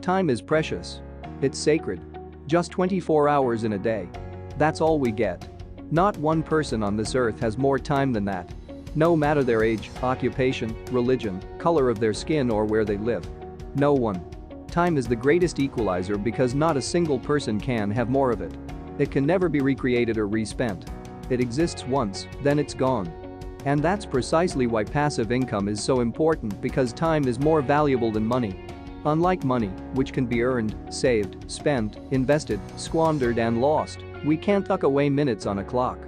Time is precious. It's sacred. Just 24 hours in a day. That's all we get. Not one person on this earth has more time than that. No matter their age, occupation, religion, color of their skin or where they live. No one. Time is the greatest equalizer because not a single person can have more of it. It can never be recreated or respent. It exists once, then it's gone. And that's precisely why passive income is so important, because time is more valuable than money. Unlike money, which can be earned, saved, spent, invested, squandered and lost, we can't tuck away minutes on a clock.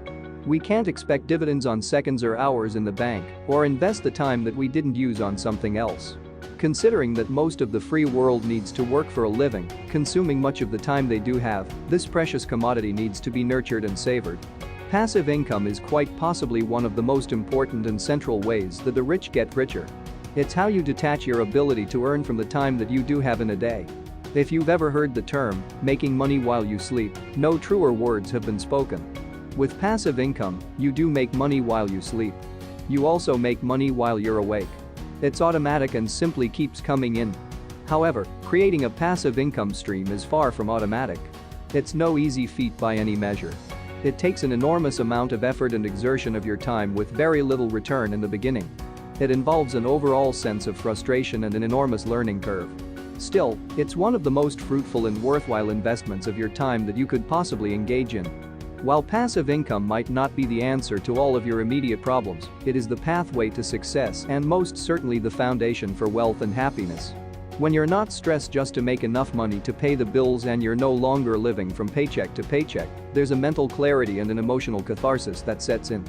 We can't expect dividends on seconds or hours in the bank, or invest the time that we didn't use on something else. Considering that most of the free world needs to work for a living, consuming much of the time they do have, this precious commodity needs to be nurtured and savored. Passive income is quite possibly one of the most important and central ways that the rich get richer. It's how you detach your ability to earn from the time that you do have in a day. If you've ever heard the term, making money while you sleep, no truer words have been spoken. With passive income, you do make money while you sleep. You also make money while you're awake. It's automatic and simply keeps coming in. However, creating a passive income stream is far from automatic. It's no easy feat by any measure. It takes an enormous amount of effort and exertion of your time with very little return in the beginning. It involves an overall sense of frustration and an enormous learning curve. Still, it's one of the most fruitful and worthwhile investments of your time that you could possibly engage in. While passive income might not be the answer to all of your immediate problems, it is the pathway to success and most certainly the foundation for wealth and happiness. When you're not stressed just to make enough money to pay the bills and you're no longer living from paycheck to paycheck, there's a mental clarity and an emotional catharsis that sets in.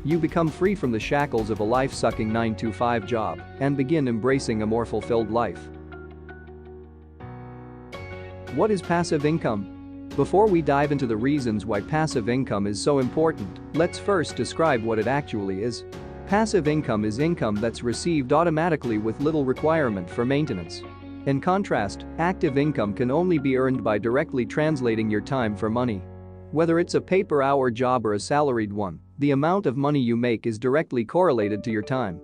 You become free from the shackles of a life-sucking 9-to-5 job and begin embracing a more fulfilled life. What is passive income? Before we dive into the reasons why passive income is so important, let's first describe what it actually is. Passive income is income that's received automatically with little requirement for maintenance. In contrast, active income can only be earned by directly translating your time for money. Whether it's a pay-per-hour job or a salaried one, the amount of money you make is directly correlated to your time.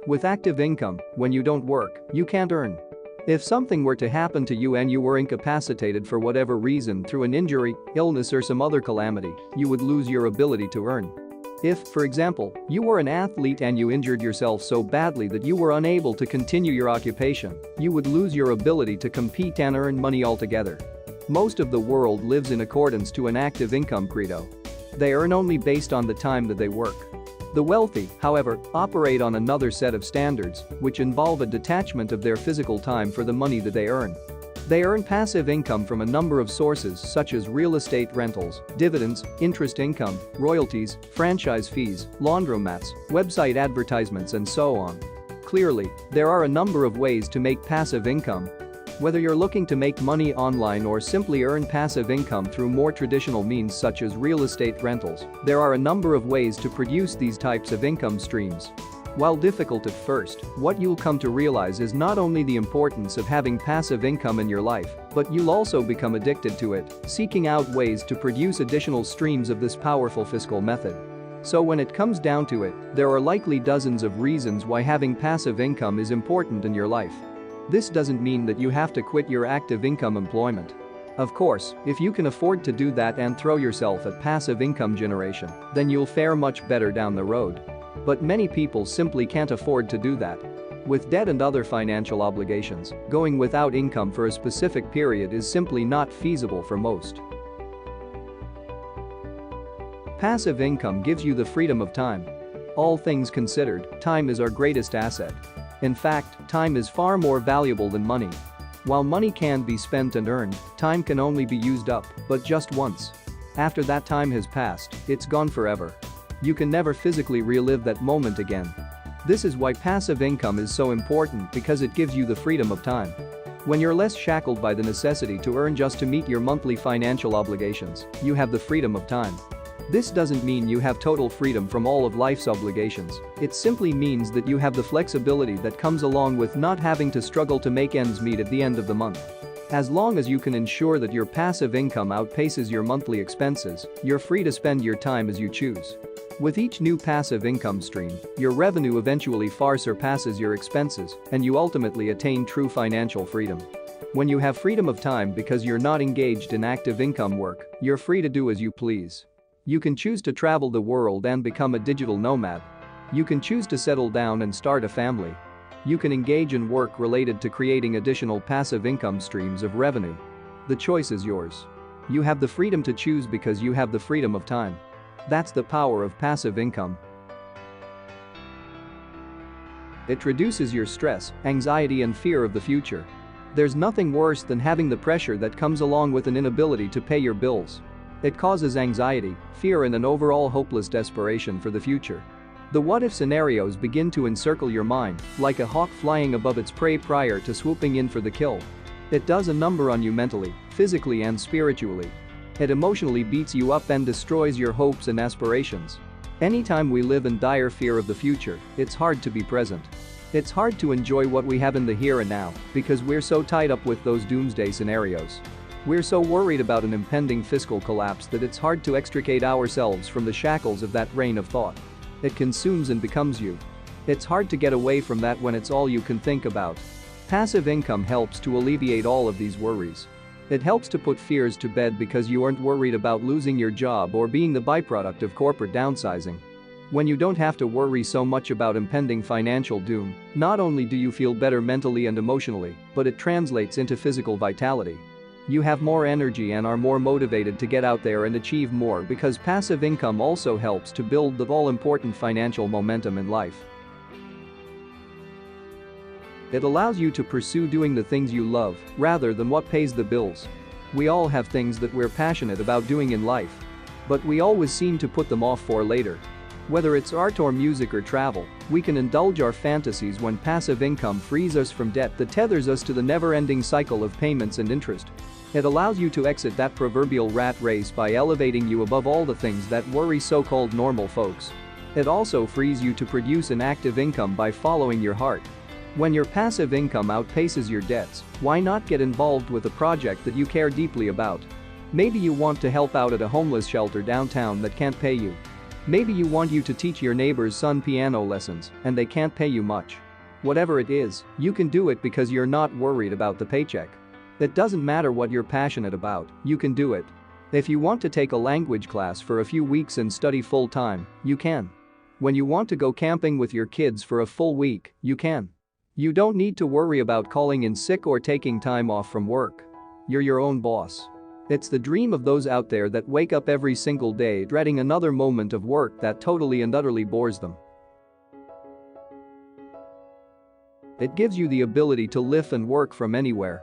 With active income, when you don't work, you can't earn. If something were to happen to you and you were incapacitated for whatever reason through an injury, illness or some other calamity, you would lose your ability to earn. If, for example, you were an athlete and you injured yourself so badly that you were unable to continue your occupation, you would lose your ability to compete and earn money altogether. Most of the world lives in accordance to an active income credo. They earn only based on the time that they work. The wealthy, however, operate on another set of standards, which involve a detachment of their physical time for the money that they earn. They earn passive income from a number of sources such as real estate rentals, dividends, interest income, royalties, franchise fees, laundromats, website advertisements and so on. Clearly, there are a number of ways to make passive income. Whether you're looking to make money online or simply earn passive income through more traditional means such as real estate rentals, there are a number of ways to produce these types of income streams. While difficult at first, what you'll come to realize is not only the importance of having passive income in your life, but you'll also become addicted to it, seeking out ways to produce additional streams of this powerful fiscal method. So when it comes down to it, there are likely dozens of reasons why having passive income is important in your life. This doesn't mean that you have to quit your active income employment. Of course, if you can afford to do that and throw yourself at passive income generation, then you'll fare much better down the road. But many people simply can't afford to do that. With debt and other financial obligations, going without income for a specific period is simply not feasible for most. Passive income gives you the freedom of time. All things considered, time is our greatest asset. In fact, time is far more valuable than money. While money can be spent and earned, time can only be used up, but just once. After that time has passed, it's gone forever. You can never physically relive that moment again. This is why passive income is so important, because it gives you the freedom of time. When you're less shackled by the necessity to earn just to meet your monthly financial obligations, you have the freedom of time. This doesn't mean you have total freedom from all of life's obligations. It simply means that you have the flexibility that comes along with not having to struggle to make ends meet at the end of the month. As long as you can ensure that your passive income outpaces your monthly expenses, you're free to spend your time as you choose. With each new passive income stream, your revenue eventually far surpasses your expenses, and you ultimately attain true financial freedom. When you have freedom of time because you're not engaged in active income work, you're free to do as you please. You can choose to travel the world and become a digital nomad. You can choose to settle down and start a family. You can engage in work related to creating additional passive income streams of revenue. The choice is yours. You have the freedom to choose because you have the freedom of time. That's the power of passive income. It reduces your stress, anxiety, and fear of the future. There's nothing worse than having the pressure that comes along with an inability to pay your bills. It causes anxiety, fear, and an overall hopeless desperation for the future. The what-if scenarios begin to encircle your mind, like a hawk flying above its prey prior to swooping in for the kill. It does a number on you mentally, physically, and spiritually. It emotionally beats you up and destroys your hopes and aspirations. Anytime we live in dire fear of the future, it's hard to be present. It's hard to enjoy what we have in the here and now because we're so tied up with those doomsday scenarios. We're so worried about an impending fiscal collapse that it's hard to extricate ourselves from the shackles of that rain of thought. It consumes and becomes you. It's hard to get away from that when it's all you can think about. Passive income helps to alleviate all of these worries. It helps to put fears to bed because you aren't worried about losing your job or being the byproduct of corporate downsizing. When you don't have to worry so much about impending financial doom, not only do you feel better mentally and emotionally, but it translates into physical vitality. You have more energy and are more motivated to get out there and achieve more because passive income also helps to build the all-important financial momentum in life. It allows you to pursue doing the things you love rather than what pays the bills. We all have things that we're passionate about doing in life. But we always seem to put them off for later. Whether it's art or music or travel, we can indulge our fantasies when passive income frees us from debt that tethers us to the never-ending cycle of payments and interest. It allows you to exit that proverbial rat race by elevating you above all the things that worry so-called normal folks. It also frees you to produce an active income by following your heart. When your passive income outpaces your debts, why not get involved with a project that you care deeply about? Maybe you want to help out at a homeless shelter downtown that can't pay you. Maybe you want to teach your neighbor's son piano lessons and they can't pay you much. Whatever it is, you can do it because you're not worried about the paycheck. It doesn't matter what you're passionate about, you can do it. If you want to take a language class for a few weeks and study full-time, you can. When you want to go camping with your kids for a full week, you can. You don't need to worry about calling in sick or taking time off from work. You're your own boss. It's the dream of those out there that wake up every single day dreading another moment of work that totally and utterly bores them. It gives you the ability to live and work from anywhere.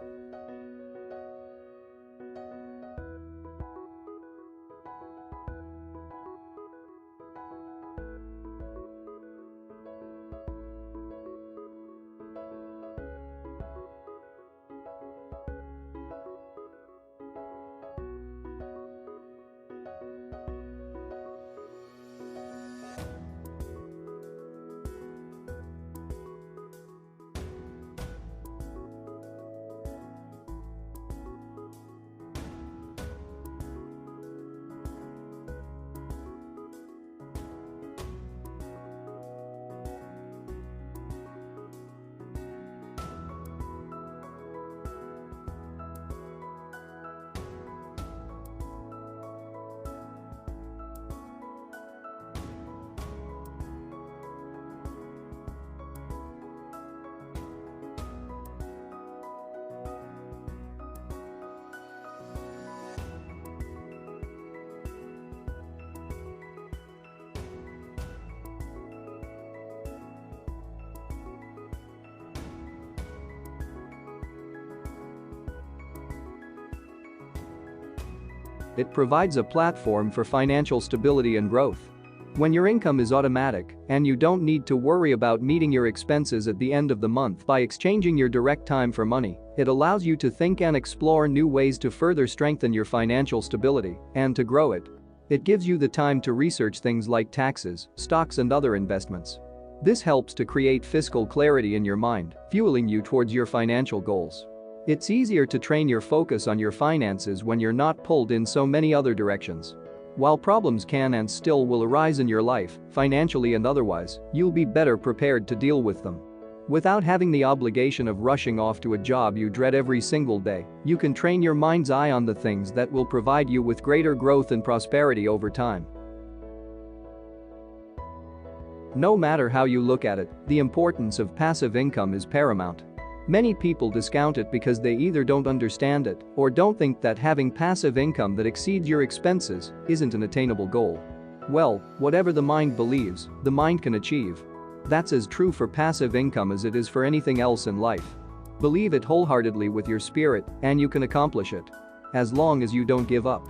It provides a platform for financial stability and growth. When your income is automatic and you don't need to worry about meeting your expenses at the end of the month by exchanging your direct time for money, it allows you to think and explore new ways to further strengthen your financial stability and to grow it. It gives you the time to research things like taxes, stocks, and other investments. This helps to create fiscal clarity in your mind, fueling you towards your financial goals. It's easier to train your focus on your finances when you're not pulled in so many other directions. While problems can and still will arise in your life, financially and otherwise, you'll be better prepared to deal with them. Without having the obligation of rushing off to a job you dread every single day, you can train your mind's eye on the things that will provide you with greater growth and prosperity over time. No matter how you look at it, the importance of passive income is paramount. Many people discount it because they either don't understand it or don't think that having passive income that exceeds your expenses isn't an attainable goal. Well, whatever the mind believes, the mind can achieve. That's as true for passive income as it is for anything else in life. Believe it wholeheartedly with your spirit, and you can accomplish it. As long as you don't give up.